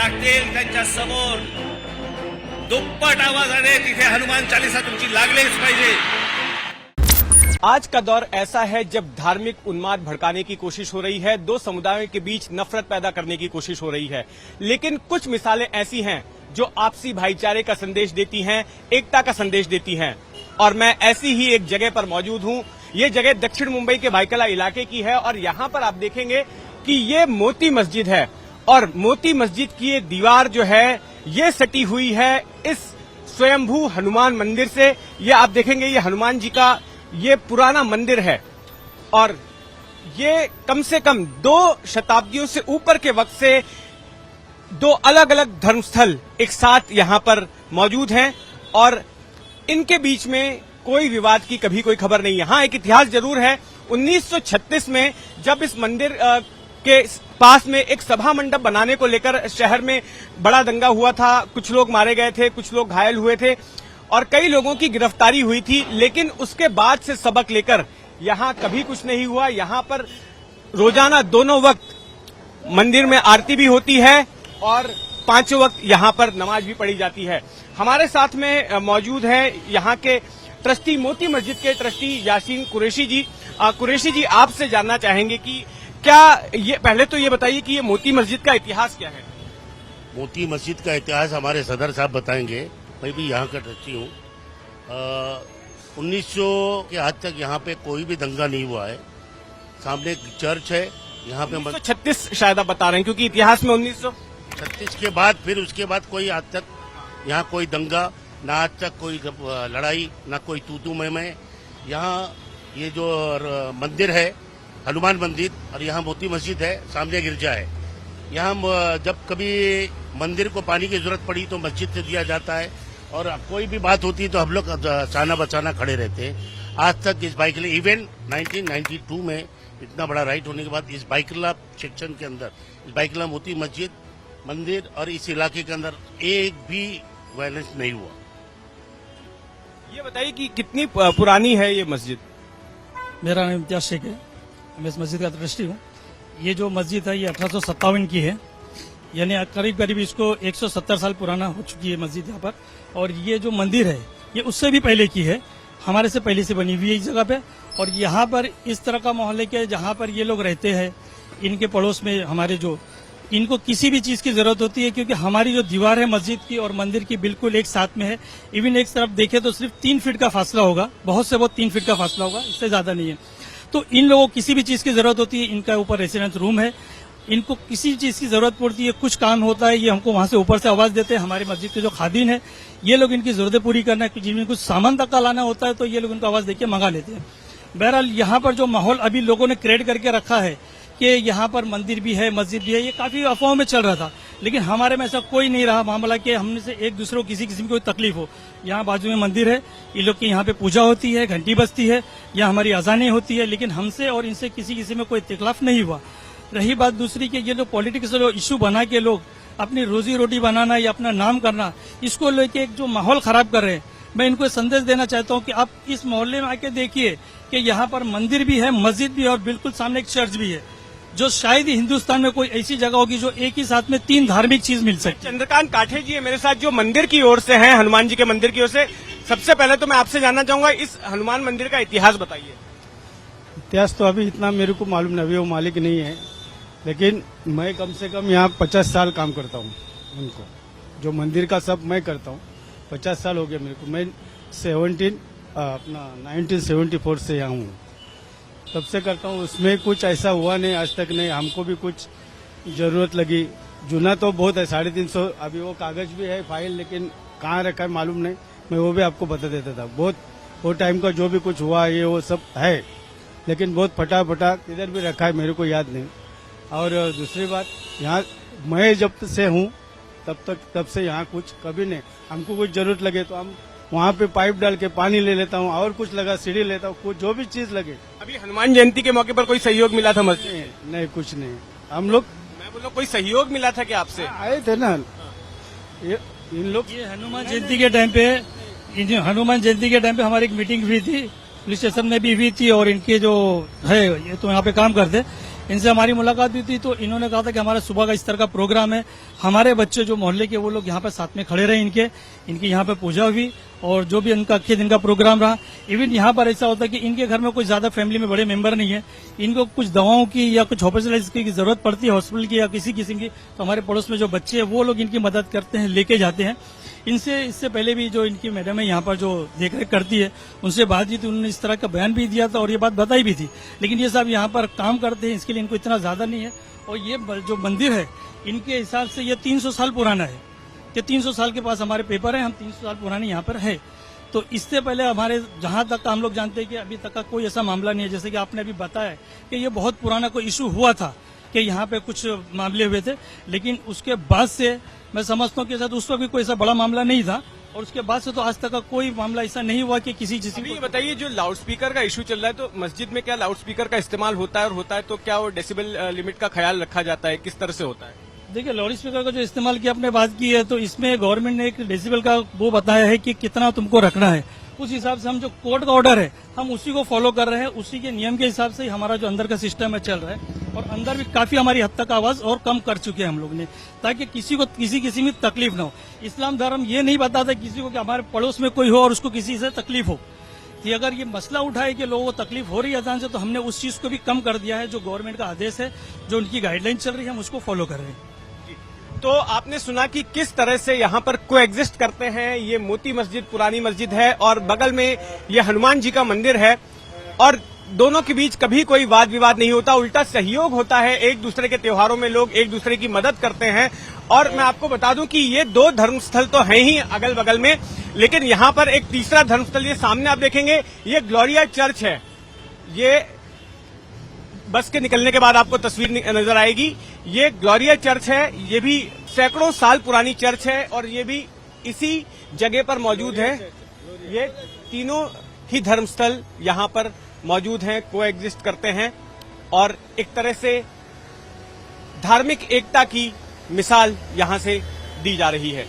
लागतील त्यांच्या समोर दुप्पट आवाजाने तिथे हनुमान चालीसा तुमची लागलीच पाहिजे। आज का दौर ऐसा है जब धार्मिक उन्माद भड़काने की कोशिश हो रही है, दो समुदायों के बीच नफरत पैदा करने की कोशिश हो रही है, लेकिन कुछ मिसालें ऐसी हैं जो आपसी भाईचारे का संदेश देती हैं, एकता का संदेश देती हैं। और मैं ऐसी ही एक जगह पर मौजूद हूं। ये जगह दक्षिण मुंबई के भाईकला इलाके की है और यहां पर आप देखेंगे कि ये मोती मस्जिद है और मोती मस्जिद की ये दीवार जो है ये सटी हुई है इस स्वयंभू हनुमान मंदिर से। ये आप देखेंगे ये हनुमान जी का ये पुराना मंदिर है और ये कम से कम 2 शताब्दियों से ऊपर के वक्त से 2 अलग अलग धर्मस्थल एक साथ यहां पर मौजूद हैं और इनके बीच में कोई विवाद की कभी कोई खबर नहीं है। हाँ, एक इतिहास जरूर है। 1936 में जब इस मंदिर के पास में एक सभा मंडप बनाने को लेकर शहर में बड़ा दंगा हुआ था, कुछ लोग मारे गए थे, कुछ लोग घायल हुए थे और कई लोगों की गिरफ्तारी हुई थी, लेकिन उसके बाद से सबक लेकर यहां कभी कुछ नहीं हुआ। यहां पर रोजाना दोनों वक्त मंदिर में आरती भी होती है और 5 वक्त यहां पर नमाज भी पढ़ी जाती है। हमारे साथ में मौजूद है यहां के ट्रस्टी, मोती मस्जिद के ट्रस्टी यासीन कुरैशी जी। कुरैशी जी, आपसे जानना चाहेंगे कि क्या ये, पहले तो ये बताइए कि ये मोती मस्जिद का इतिहास क्या है? मोती मस्जिद का इतिहास हमारे सदर साहब बताएंगे। मैं भी यहाँ का ट्रस्टी हूँ। 1900 के आज तक यहाँ पे कोई भी दंगा नहीं हुआ है। सामने एक चर्च है यहाँ पे। 1936 शायद आप बता रहे हैं, क्योंकि इतिहास में 1936 के बाद फिर उसके बाद कोई आज तक यहाँ कोई दंगा, ना आज तक कोई लड़ाई, ना कोई तू मैं। यहाँ ये जो मंदिर है हनुमान मंदिर और यहाँ मोती मस्जिद है, सामने गिरजा है। यहाँ जब कभी मंदिर को पानी की जरूरत पड़ी तो मस्जिद से दिया जाता है और कोई भी बात होती है तो हम लोग चाना बचाना खड़े रहते हैं। आज तक इस बाइकला इवेंट 1992 में इतना बड़ा राइट होने के बाद इस बाइकला सेक्शन के अंदर, इस बाइकला मोती मस्जिद मंदिर और इस इलाके के अंदर एक भी वायलेंस नहीं हुआ। ये बताइए कि कितनी पुरानी है ये मस्जिद? मेरा नाम इम्तियाज शेख है, मैं इस मस्जिद का ट्रस्टी हूँ। ये जो मस्जिद है ये 1857 की है, यानी करीब करीब इसको 170 साल पुराना हो चुकी है मस्जिद यहाँ पर। और ये जो मंदिर है ये उससे भी पहले की है, हमारे से पहले से बनी हुई है इस जगह पे। और यहाँ पर इस तरह का माहौल है कि जहाँ पर ये लोग रहते हैं, इनके पड़ोस में हमारे जो, इनको किसी भी चीज की जरूरत होती है, क्योंकि हमारी जो दीवार है मस्जिद की और मंदिर की बिल्कुल एक साथ में है। इवन एक तरफ देखे तो सिर्फ 3 फीट का फासला होगा, बहुत से बहुत 3 फीट का फासला होगा, इससे ज्यादा नहीं है। तो इन लोगों को किसी भी चीज की जरूरत होती है। इनका ऊपर रेसिडेंस रूम है, इनको किसी चीज की जरूरत पड़ती है, कुछ काम होता है, ये हमको वहां से ऊपर से आवाज देते हैं। हमारे मस्जिद के जो खादिन है ये लोग इनकी जरूरतें पूरी करना, जिनमें कुछ सामान तक का लाना होता है तो ये लोग इनको आवाज देके मंगा लेते हैं। बहरहाल यहाँ पर जो माहौल अभी लोगों ने क्रिएट करके रखा है कि यहाँ पर मंदिर भी है, मस्जिद भी है, ये काफी अफवाहों में चल रहा था, लेकिन हमारे में ऐसा कोई नहीं रहा मामला कि हमने से एक दूसरे को किसी किस्म की कोई तकलीफ हो। यहाँ बाजू में मंदिर है, ये लोग की यहाँ पे पूजा होती है, घंटी बजती है, यहाँ हमारी अजानें होती है, लेकिन हमसे और इनसे किसी किसी में कोई इख्तिलाफ नहीं हुआ। रही बात दूसरी कि ये जो पॉलिटिक्स इशू बना के लोग अपनी रोजी रोटी बनाना या अपना नाम करना, इसको लेके एक जो माहौल खराब कर रहे हैं, मैं इनको संदेश देना चाहता हूँ कि आप इस मोहल्ले में आके देखिए कि यहाँ पर मंदिर भी है, मस्जिद भी है और बिल्कुल सामने एक चर्च भी है, जो शायद ही हिंदुस्तान में कोई ऐसी जगह होगी जो एक ही साथ में 3 धार्मिक चीज मिल सकती है। चंद्रकांत काठे जी है मेरे साथ, जो मंदिर की ओर से हैं, हनुमान जी के मंदिर की ओर से। सबसे पहले तो मैं आपसे जानना चाहूंगा, इस हनुमान मंदिर का इतिहास बताइए। इतिहास तो अभी इतना मेरे को मालूम नहीं, अभी वो मालिक नहीं है, लेकिन मैं कम से कम यहाँ 50 साल काम करता हूँ। उनको जो मंदिर का सब मैं करता हूँ, 50 साल हो गया मेरे को। मैं 1974 से यहाँ हूँ, तब से करता हूँ। उसमें कुछ ऐसा हुआ नहीं आज तक, नहीं हमको भी कुछ जरूरत लगी। जूना तो बहुत है, 350, अभी वो कागज भी है फाइल, लेकिन कहाँ रखा है मालूम नहीं, मैं वो भी आपको बता देता था। बहुत वो टाइम का जो भी कुछ हुआ ये वो सब है, लेकिन बहुत फटा इधर भी रखा है, मेरे को याद नहीं। और दूसरी बात, यहाँ मैं जब से हूँ तब से यहाँ कुछ कभी नहीं, हमको कुछ जरूरत लगे तो हम वहाँ पे पाइप डाल के पानी ले लेता हूँ, और कुछ लगा सीढ़ी लेता हूँ, कुछ जो भी चीज लगे। अभी हनुमान जयंती के मौके पर कोई सहयोग मिला था मस्जिद? नहीं कुछ नहीं, हम लोग, मैं बोल रहा हूँ कोई सहयोग मिला था क्या आपसे? आए थे ना इन लोग। ये हनुमान जयंती के टाइम पे हमारी एक मीटिंग हुई थी, पुलिस स्टेशन में भी हुई थी, और इनके जो है ये तो यहाँ पे काम करते, इनसे हमारी मुलाकात भी थी, तो इन्होंने कहा था कि हमारा सुबह का इस तरह का प्रोग्राम है, हमारे बच्चे जो मोहल्ले के वो लोग यहाँ पर साथ में खड़े रहे, इनकी यहाँ पे पूजा हुई और जो भी इनका अक्खे दिन का प्रोग्राम रहा। इवन यहाँ पर ऐसा होता है कि इनके घर में कोई ज्यादा फैमिली में बड़े मेंबर नहीं है, इनको कुछ दवाओं की या कुछ हॉस्पिटलाइज की जरूरत पड़ती है, हॉस्पिटल की या किसी किस्म की, तो हमारे पड़ोस में जो बच्चे हैं वो लोग इनकी मदद करते हैं, लेके जाते हैं। इससे पहले भी जो इनकी मैडम है यहाँ पर जो देखरेख करती है, उनसे बात की थी, उन्होंने इस तरह का बयान भी दिया था और ये बात बताई भी थी। लेकिन ये सब यहाँ पर काम करते हैं, इसके लिए इनको इतना ज्यादा नहीं है। और ये जो मंदिर है इनके हिसाब से ये 300 साल पुराना है, कि 300 साल के पास हमारे पेपर है, हम 300 साल पुराने यहाँ पर है। तो इससे पहले हमारे जहां तक हम लोग जानते हैं कि अभी तक का कोई ऐसा मामला नहीं है। जैसे कि आपने अभी बताया कि ये बहुत पुराना कोई इशू हुआ था कि यहाँ पे कुछ मामले हुए थे, लेकिन उसके बाद से मैं समझता हूँ कि शायद उस वक्त भी कोई ऐसा बड़ा मामला नहीं था, और उसके बाद से तो आज तक का कोई मामला ऐसा नहीं हुआ कि किसी अभी ये बताइए, जो लाउड स्पीकर का इशू चल रहा है, तो मस्जिद में क्या लाउड स्पीकर का इस्तेमाल होता है, और होता है तो क्या वो डेसिबल लिमिट का ख्याल रखा जाता है, किस तरह से होता है? देखिए, लाउड स्पीकर का जो इस्तेमाल की आपने बात की है, तो इसमें गवर्नमेंट ने एक डेसिबल का वो बताया है कि कितना तुमको रखना है। उस हिसाब से हम जो कोर्ट का ऑर्डर है हम उसी को फॉलो कर रहे हैं, उसी के नियम के हिसाब से ही हमारा जो अंदर का सिस्टम है चल रहा है। और अंदर भी काफी हमारी हद तक आवाज और कम कर चुके हैं हम लोग ने, ताकि किसी को किसी में तकलीफ ना हो। इस्लाम धर्म ये नहीं बताता किसी को कि हमारे पड़ोस में कोई हो और उसको किसी से तकलीफ हो। कि अगर ये मसला उठाए कि लोगों को तकलीफ हो रही है अजान से, तो हमने उस चीज को भी कम कर दिया है। जो गवर्नमेंट का आदेश है, जो उनकी गाइडलाइन चल रही है, हम उसको फॉलो कर रहे हैं। तो आपने सुना कि किस तरह से यहाँ पर कोएग्जिस्ट करते हैं। ये मोती मस्जिद पुरानी मस्जिद है और बगल में ये हनुमान जी का मंदिर है, और दोनों के बीच कभी कोई वाद विवाद नहीं होता, उल्टा सहयोग होता है। एक दूसरे के त्योहारों में लोग एक दूसरे की मदद करते हैं। और मैं आपको बता दूं कि ये 2 धर्मस्थल तो हैं ही अगल बगल में, लेकिन यहाँ पर एक तीसरा धर्मस्थल ये सामने आप देखेंगे, ये ग्लोरिया चर्च है। ये बस के निकलने के बाद आपको तस्वीर नजर आएगी। ये ग्लोरिया चर्च है, ये भी सैकड़ों साल पुरानी चर्च है और ये भी इसी जगह पर मौजूद है। ये तीनों ही धर्मस्थल यहाँ पर मौजूद हैं, कोएग्जिस्ट करते हैं और एक तरह से धार्मिक एकता की मिसाल यहाँ से दी जा रही है।